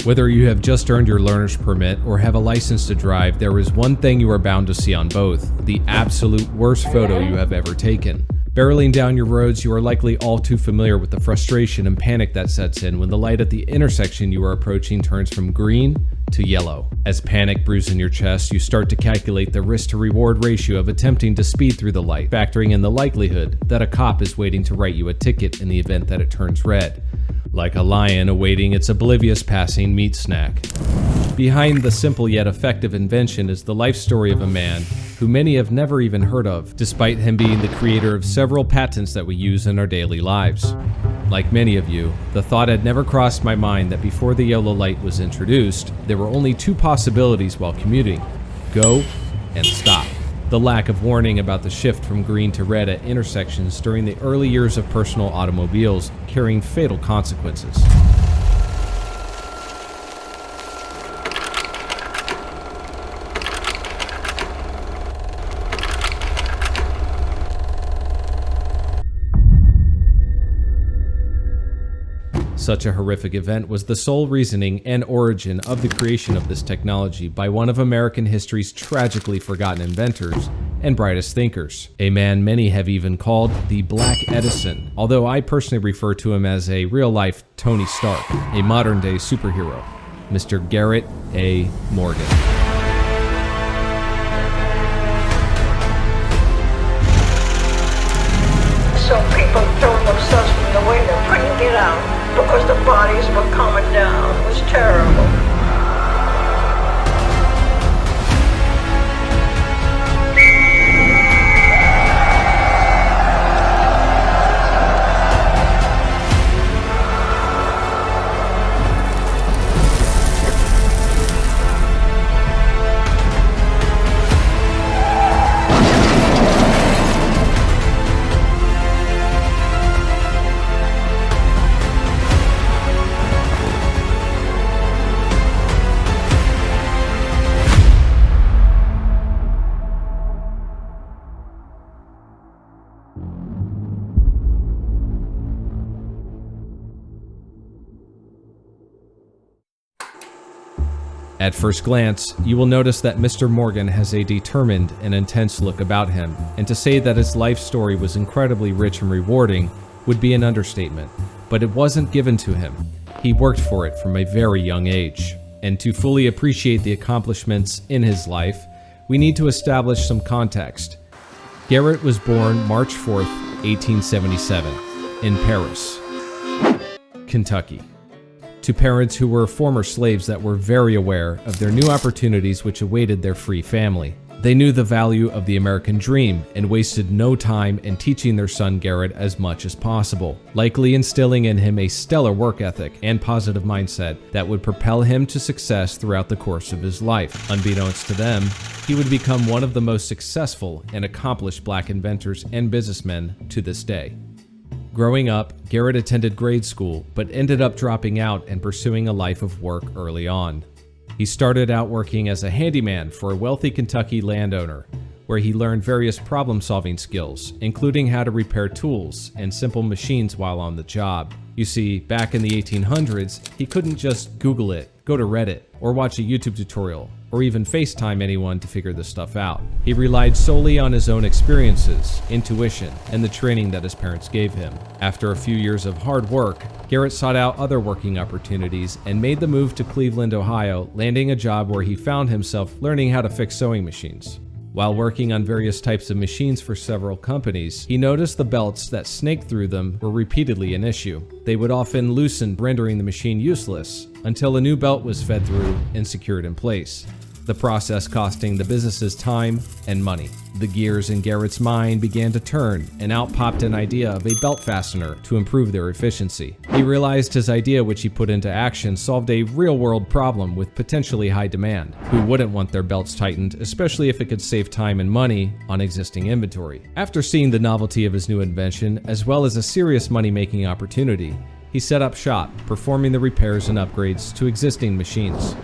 Whether you have just earned your learner's permit or have a license to drive, there is one thing you are bound to see on both: the absolute worst photo you have ever taken. Barreling down your roads, you are likely all too familiar with the frustration and panic that sets in when the light at the intersection you are approaching turns from green to yellow. As panic brews in your chest, you start to calculate the risk-to-reward ratio of attempting to speed through the light, factoring in the likelihood that a cop is waiting to write you a ticket in the event that it turns red. Like a lion awaiting its oblivious passing meat snack. Behind the simple yet effective invention is the life story of a man who many have never even heard of, despite him being the creator of several patents that we use in our daily lives. Like many of you, the thought had never crossed my mind that before the yellow light was introduced, there were only two possibilities while commuting: go and stop. The lack of warning about the shift from green to red at intersections during the early years of personal automobiles carrying fatal consequences. Such a horrific event was the sole reasoning and origin of the creation of this technology by one of American history's tragically forgotten inventors and brightest thinkers, a man many have even called the Black Edison, although I personally refer to him as a real-life Tony Stark, a modern-day superhero, Mr. Garrett A. Morgan. Some people throw themselves from the window, couldn't get out because the bodies were coming down. It was terrible. At first glance, you will notice that Mr. Morgan has a determined and intense look about him, and to say that his life story was incredibly rich and rewarding would be an understatement, but it wasn't given to him. He worked for it from a very young age. And to fully appreciate the accomplishments in his life, we need to establish some context. Garrett was born March 4th, 1877, in Paris, Kentucky, to parents who were former slaves that were very aware of their new opportunities which awaited their free family. They knew the value of the American dream and wasted no time in teaching their son Garrett as much as possible, likely instilling in him a stellar work ethic and positive mindset that would propel him to success throughout the course of his life. Unbeknownst to them, he would become one of the most successful and accomplished black inventors and businessmen to this day. Growing up, Garrett attended grade school, but ended up dropping out and pursuing a life of work early on. He started out working as a handyman for a wealthy Kentucky landowner, where he learned various problem-solving skills, including how to repair tools and simple machines while on the job. You see, back in the 1800s, he couldn't just Google it, go to Reddit, or watch a YouTube tutorial, or even FaceTime anyone to figure this stuff out. He relied solely on his own experiences, intuition, and the training that his parents gave him. After a few years of hard work, Garrett sought out other working opportunities and made the move to Cleveland, Ohio, landing a job where he found himself learning how to fix sewing machines. While working on various types of machines for several companies, he noticed the belts that snaked through them were repeatedly an issue. They would often loosen, rendering the machine useless, until a new belt was fed through and secured in place, the process costing the businesses time and money. The gears in Garrett's mind began to turn, and out popped an idea of a belt fastener to improve their efficiency. He realized his idea, which he put into action, solved a real-world problem with potentially high demand. Who wouldn't want their belts tightened, especially if it could save time and money on existing inventory? After seeing the novelty of his new invention, as well as a serious money-making opportunity, he set up shop, performing the repairs and upgrades to existing machines.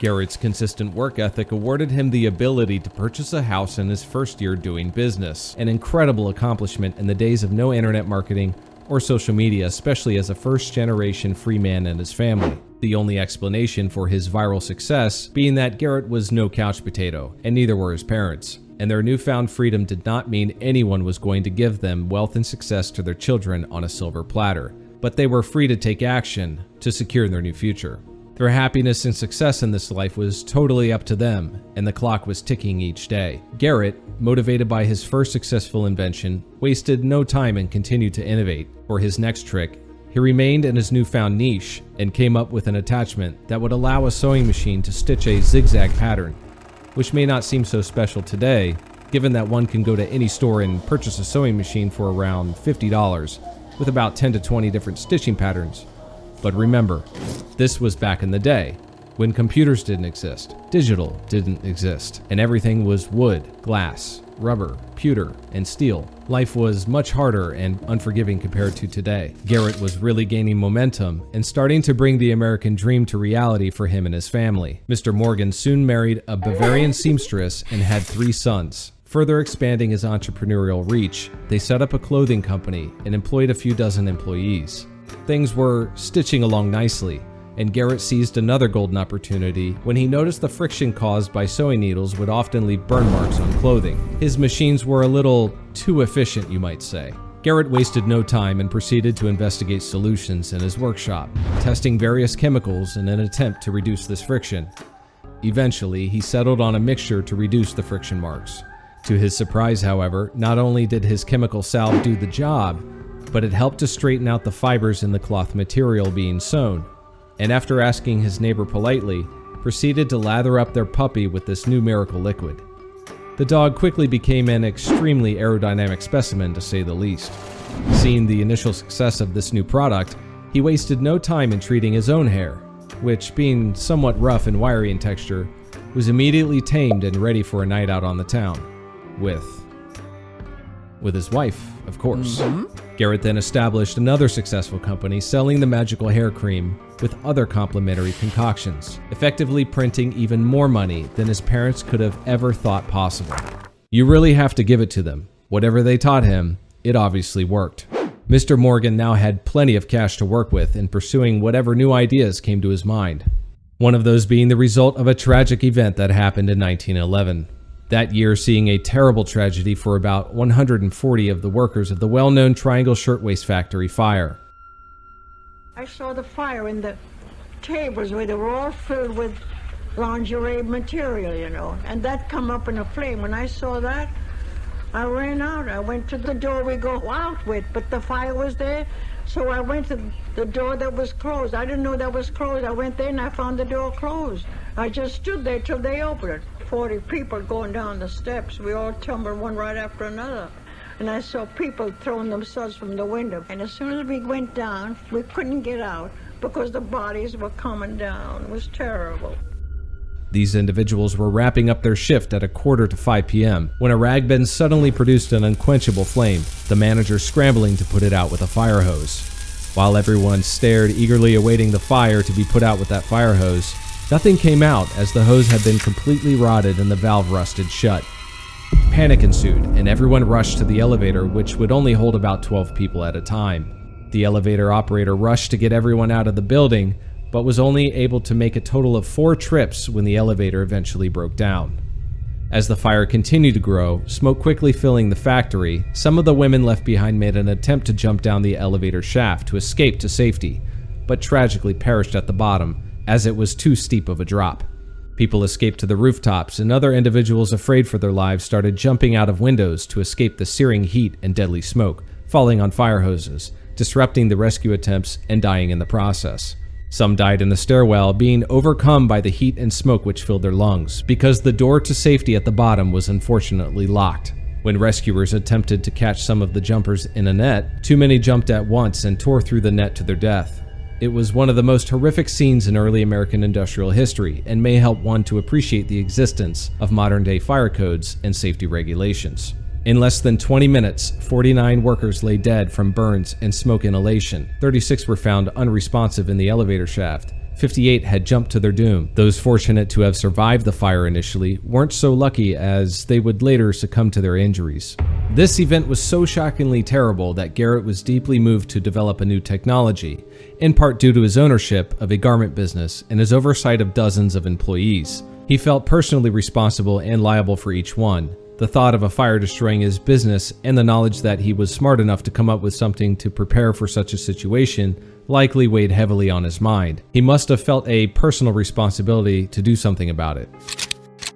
Garrett's consistent work ethic awarded him the ability to purchase a house in his first year doing business, an incredible accomplishment in the days of no internet marketing or social media, especially as a first-generation free man and his family. The only explanation for his viral success being that Garrett was no couch potato, and neither were his parents, and their newfound freedom did not mean anyone was going to give them wealth and success to their children on a silver platter, but they were free to take action to secure their new future. Their happiness and success in this life was totally up to them, and the clock was ticking each day. Garrett, motivated by his first successful invention, wasted no time and continued to innovate. For his next trick, he remained in his newfound niche and came up with an attachment that would allow a sewing machine to stitch a zigzag pattern, which may not seem so special today, given that one can go to any store and purchase a sewing machine for around $50 with about 10 to 20 different stitching patterns. But remember, this was back in the day, when computers didn't exist, digital didn't exist, and everything was wood, glass, rubber, pewter, and steel. Life was much harder and unforgiving compared to today. Garrett was really gaining momentum and starting to bring the American dream to reality for him and his family. Mr. Morgan soon married a Bavarian seamstress and had 3 sons. Further expanding his entrepreneurial reach, they set up a clothing company and employed a few dozen employees. Things were stitching along nicely, and Garrett seized another golden opportunity when he noticed the friction caused by sewing needles would often leave burn marks on clothing. His machines were a little too efficient, you might say. Garrett wasted no time and proceeded to investigate solutions in his workshop, testing various chemicals in an attempt to reduce this friction. Eventually, he settled on a mixture to reduce the friction marks. To his surprise, however, not only did his chemical salve do the job, but it helped to straighten out the fibers in the cloth material being sewn, and after asking his neighbor politely, proceeded to lather up their puppy with this new miracle liquid. The dog quickly became an extremely aerodynamic specimen, to say the least. Seeing the initial success of this new product, he wasted no time in treating his own hair, which, being somewhat rough and wiry in texture, was immediately tamed and ready for a night out on the town. With his wife, of course. Garrett then established another successful company selling the magical hair cream with other complementary concoctions, effectively printing even more money than his parents could have ever thought possible. You really have to give it to them. Whatever they taught him, it obviously worked. Mr. Morgan now had plenty of cash to work with in pursuing whatever new ideas came to his mind. One of those being the result of a tragic event that happened in 1911. That year seeing a terrible tragedy for about 140 of the workers of the well-known Triangle Shirtwaist Factory fire. I saw the fire in the tables where they were all filled with lingerie material, you know, and that come up in a flame. When I saw that, I ran out. I went to the door we go out with, but the fire was there, so I went to the door that was closed. I didn't know that was closed. I went there and I found the door closed. I just stood there till they opened it. 40 people going down the steps. We all tumbled one right after another. And I saw people throwing themselves from the window. And as soon as we went down, we couldn't get out because the bodies were coming down. It was terrible. These individuals were wrapping up their shift at 4:45 p.m. when a rag bin suddenly produced an unquenchable flame, the manager scrambling to put it out with a fire hose. While everyone stared, eagerly awaiting the fire to be put out with that fire hose, nothing came out as the hose had been completely rotted and the valve rusted shut. Panic ensued, and everyone rushed to the elevator, which would only hold about 12 people at a time. The elevator operator rushed to get everyone out of the building, but was only able to make a total of 4 trips when the elevator eventually broke down. As the fire continued to grow, smoke quickly filling the factory, some of the women left behind made an attempt to jump down the elevator shaft to escape to safety, but tragically perished at the bottom, as it was too steep of a drop. People escaped to the rooftops, and other individuals afraid for their lives started jumping out of windows to escape the searing heat and deadly smoke, falling on fire hoses, disrupting the rescue attempts and dying in the process. Some died in the stairwell, being overcome by the heat and smoke which filled their lungs, because the door to safety at the bottom was unfortunately locked. When rescuers attempted to catch some of the jumpers in a net, too many jumped at once and tore through the net to their death. It was one of the most horrific scenes in early American industrial history and may help one to appreciate the existence of modern-day fire codes and safety regulations. In less than 20 minutes, 49 workers lay dead from burns and smoke inhalation. 36 were found unresponsive in the elevator shaft, 58 had jumped to their doom. Those fortunate to have survived the fire initially weren't so lucky, as they would later succumb to their injuries. This event was so shockingly terrible that Garrett was deeply moved to develop a new technology, in part due to his ownership of a garment business and his oversight of dozens of employees. He felt personally responsible and liable for each one. The thought of a fire destroying his business and the knowledge that he was smart enough to come up with something to prepare for such a situation likely weighed heavily on his mind. He must have felt a personal responsibility to do something about it.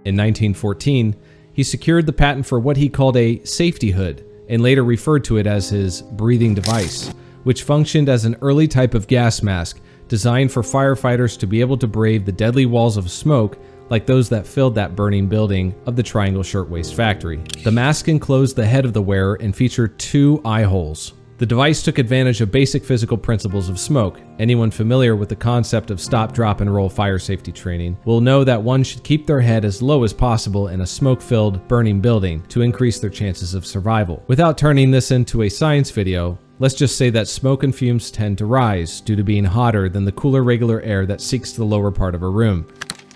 In 1914, he secured the patent for what he called a safety hood, and later referred to it as his breathing device, which functioned as an early type of gas mask designed for firefighters to be able to brave the deadly walls of smoke like those that filled that burning building of the Triangle Shirtwaist Factory. The mask enclosed the head of the wearer and featured 2 eye holes. The device took advantage of basic physical principles of smoke. Anyone familiar with the concept of stop, drop, and roll fire safety training will know that one should keep their head as low as possible in a smoke-filled, burning building to increase their chances of survival. Without turning this into a science video, let's just say that smoke and fumes tend to rise due to being hotter than the cooler regular air that seeks the lower part of a room.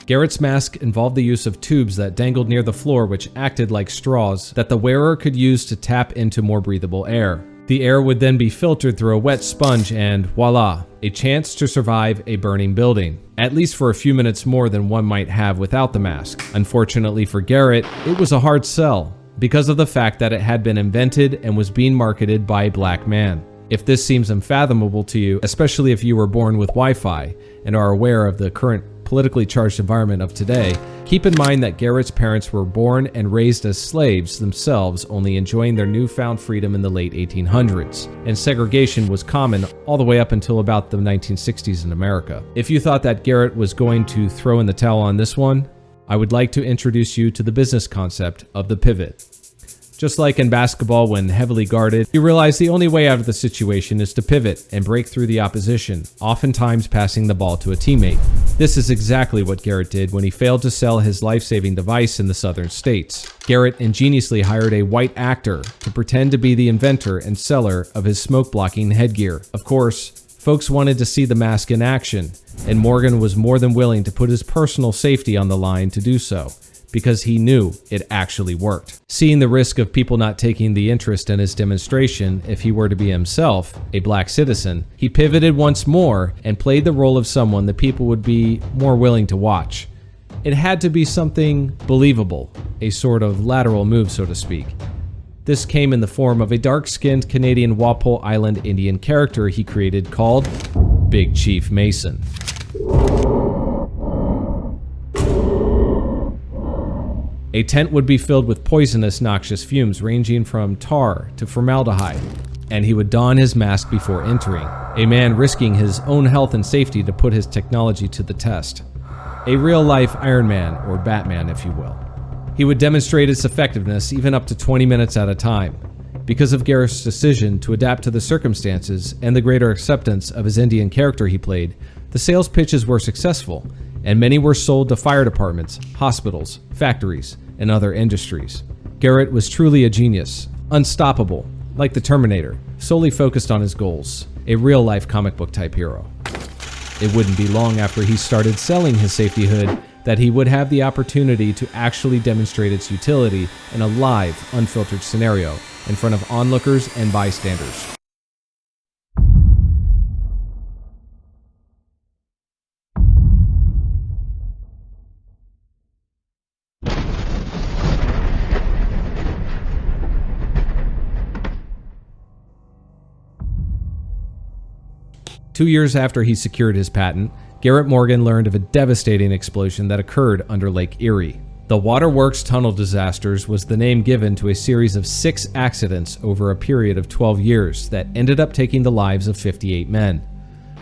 Garrett's mask involved the use of tubes that dangled near the floor, which acted like straws that the wearer could use to tap into more breathable air. The air would then be filtered through a wet sponge and voila, a chance to survive a burning building, at least for a few minutes more than one might have without the mask. Unfortunately for Garrett, it was a hard sell because of the fact that it had been invented and was being marketed by a black man. If this seems unfathomable to you, especially if you were born with Wi-Fi and are aware of the current politically charged environment of today, keep in mind that Garrett's parents were born and raised as slaves themselves, only enjoying their newfound freedom in the late 1800s, and segregation was common all the way up until about the 1960s in America. If you thought that Garrett was going to throw in the towel on this one, I would like to introduce you to the business concept of the pivot. Just like in basketball when heavily guarded, you realize the only way out of the situation is to pivot and break through the opposition, oftentimes passing the ball to a teammate. This is exactly what Garrett did when he failed to sell his life-saving device in the southern states. Garrett ingeniously hired a white actor to pretend to be the inventor and seller of his smoke-blocking headgear. Of course, folks wanted to see the mask in action, and Morgan was more than willing to put his personal safety on the line to do so, because he knew it actually worked. Seeing the risk of people not taking the interest in his demonstration if he were to be himself a black citizen, he pivoted once more and played the role of someone that people would be more willing to watch. It had to be something believable, a sort of lateral move, so to speak. This came in the form of a dark-skinned Canadian Walpole Island Indian character he created called Big Chief Mason. A tent would be filled with poisonous, noxious fumes ranging from tar to formaldehyde, and he would don his mask before entering, a man risking his own health and safety to put his technology to the test. A real-life Iron Man, or Batman, if you will. He would demonstrate its effectiveness even up to 20 minutes at a time. Because of Garrett's decision to adapt to the circumstances and the greater acceptance of his Indian character he played, the sales pitches were successful, and many were sold to fire departments, hospitals, factories, and other industries. Garrett was truly a genius, unstoppable, like the Terminator, solely focused on his goals, a real-life comic book type hero. It wouldn't be long after he started selling his safety hood that he would have the opportunity to actually demonstrate its utility in a live, unfiltered scenario in front of onlookers and bystanders. Two years after he secured his patent, Garrett Morgan learned of a devastating explosion that occurred under Lake Erie. The Waterworks Tunnel Disasters was the name given to a series of 6 accidents over a period of 12 years that ended up taking the lives of 58 men.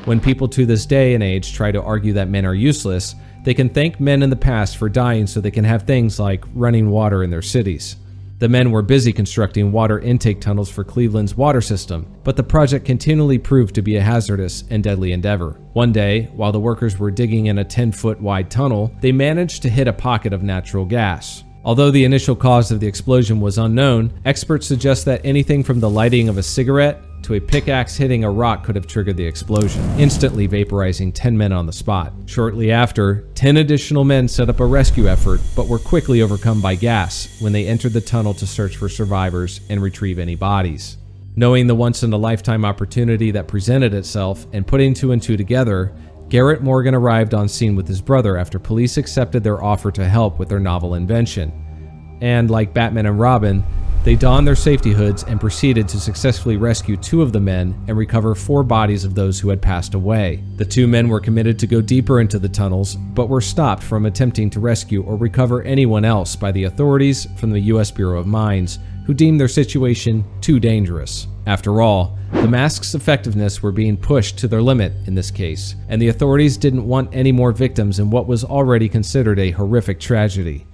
When people to this day and age try to argue that men are useless, they can thank men in the past for dying so they can have things like running water in their cities. The men were busy constructing water intake tunnels for Cleveland's water system, but the project continually proved to be a hazardous and deadly endeavor. One day, while the workers were digging in a 10-foot wide tunnel, they managed to hit a pocket of natural gas. Although the initial cause of the explosion was unknown, experts suggest that anything from the lighting of a cigarette to a pickaxe hitting a rock could have triggered the explosion, instantly vaporizing 10 men on the spot. Shortly after, 10 additional men set up a rescue effort, but were quickly overcome by gas when they entered the tunnel to search for survivors and retrieve any bodies. Knowing the once-in-a-lifetime opportunity that presented itself and putting two and two together, Garrett Morgan arrived on scene with his brother after police accepted their offer to help with their novel invention. And like Batman and Robin, they donned their safety hoods and proceeded to successfully rescue 2 of the men and recover 4 bodies of those who had passed away. The 2 men were committed to go deeper into the tunnels, but were stopped from attempting to rescue or recover anyone else by the authorities from the U.S. Bureau of Mines, who deemed their situation too dangerous. After all, the masks' effectiveness were being pushed to their limit in this case, and the authorities didn't want any more victims in what was already considered a horrific tragedy.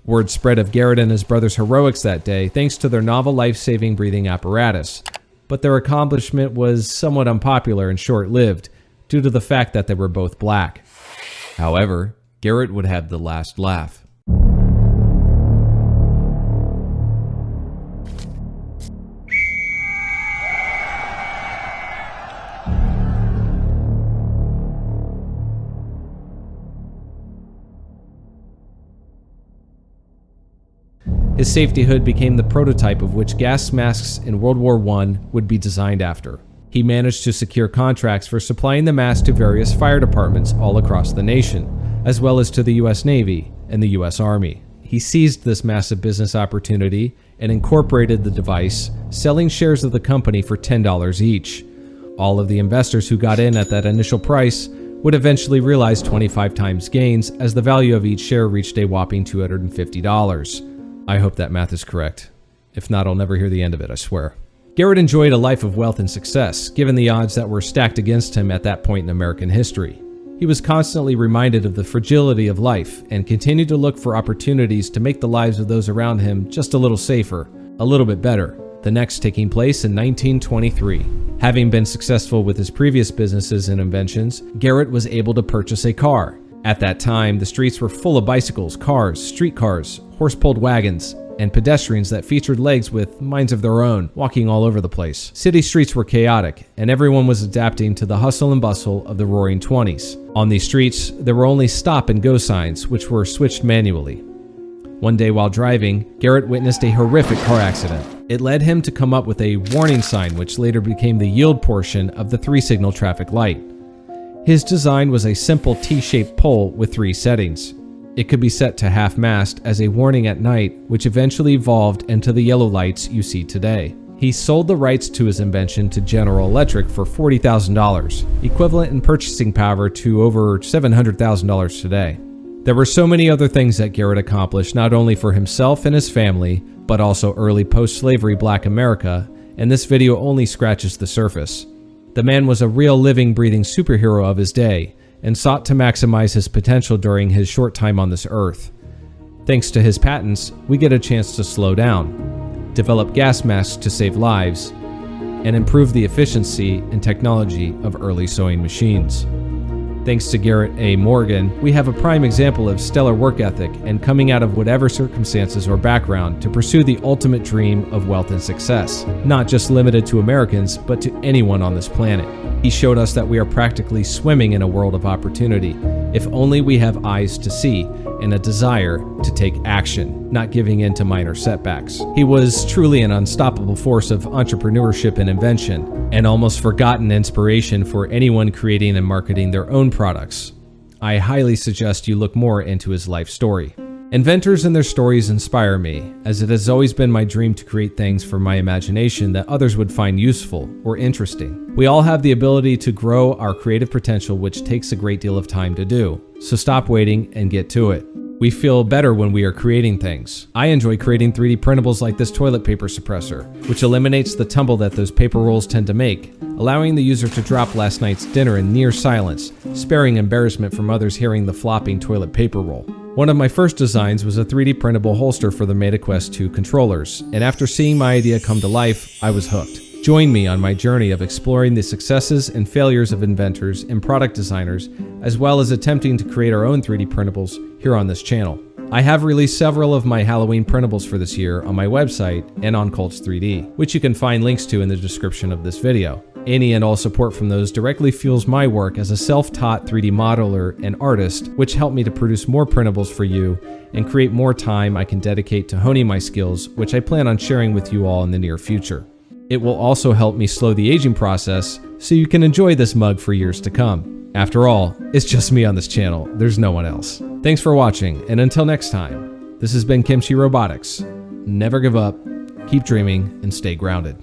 Word spread of Garrett and his brother's heroics that day thanks to their novel life-saving breathing apparatus, but their accomplishment was somewhat unpopular and short-lived due to the fact that they were both black. However, Garrett would have the last laugh. His safety hood became the prototype of which gas masks in World War I would be designed after. He managed to secure contracts for supplying the mask to various fire departments all across the nation, as well as to the U.S. Navy and the U.S. Army. He seized this massive business opportunity and incorporated the device, selling shares of the company for $10 each. All of the investors who got in at that initial price would eventually realize 25 times gains as the value of each share reached a whopping $250. I hope that math is correct. If not, I'll never hear the end of it, I swear. Garrett enjoyed a life of wealth and success, given the odds that were stacked against him at that point in American history. He was constantly reminded of the fragility of life and continued to look for opportunities to make the lives of those around him just a little safer, a little bit better. The next taking place in 1923. Having been successful with his previous businesses and inventions, Garrett was able to purchase a car. At that time, the streets were full of bicycles, cars, streetcars, horse-pulled wagons, and pedestrians that featured legs with minds of their own, walking all over the place. City streets were chaotic, and everyone was adapting to the hustle and bustle of the roaring 20s. On these streets, there were only stop and go signs, which were switched manually. One day while driving, Garrett witnessed a horrific car accident. It led him to come up with a warning sign, which later became the yield portion of the 3-signal traffic light. His design was a simple T-shaped pole with 3 settings. It could be set to half-mast as a warning at night, which eventually evolved into the yellow lights you see today. He sold the rights to his invention to General Electric for $40,000, equivalent in purchasing power to over $700,000 today. There were so many other things that Garrett accomplished not only for himself and his family, but also early post-slavery Black America, and this video only scratches the surface. The man was a real living, breathing superhero of his day, and sought to maximize his potential during his short time on this earth. Thanks to his patents, we get a chance to slow down, develop gas masks to save lives, and improve the efficiency and technology of early sewing machines. Thanks to Garrett A. Morgan, we have a prime example of stellar work ethic and coming out of whatever circumstances or background to pursue the ultimate dream of wealth and success, not just limited to Americans, but to anyone on this planet. He showed us that we are practically swimming in a world of opportunity, if only we have eyes to see and a desire to take action, not giving in to minor setbacks. He was truly an unstoppable force of entrepreneurship and invention, an almost forgotten inspiration for anyone creating and marketing their own products. I highly suggest you look more into his life story. Inventors and their stories inspire me, as it has always been my dream to create things from my imagination that others would find useful or interesting. We all have the ability to grow our creative potential, which takes a great deal of time to do. So stop waiting and get to it. We feel better when we are creating things. I enjoy creating 3D printables like this toilet paper suppressor, which eliminates the tumble that those paper rolls tend to make, allowing the user to drop last night's dinner in near silence, sparing embarrassment from others hearing the flopping toilet paper roll. One of my first designs was a 3D printable holster for the MetaQuest 2 controllers, and after seeing my idea come to life, I was hooked. Join me on my journey of exploring the successes and failures of inventors and product designers, as well as attempting to create our own 3D printables here on this channel. I have released several of my Halloween printables for this year on my website and on Cults 3D, which you can find links to in the description of this video. Any and all support from those directly fuels my work as a self-taught 3D modeler and artist, which help me to produce more printables for you and create more time I can dedicate to honing my skills, which I plan on sharing with you all in the near future. It will also help me slow the aging process so you can enjoy this mug for years to come. After all, it's just me on this channel, there's no one else. Thanks for watching, and until next time, this has been Kimchi Robotics. Never give up, keep dreaming, and stay grounded.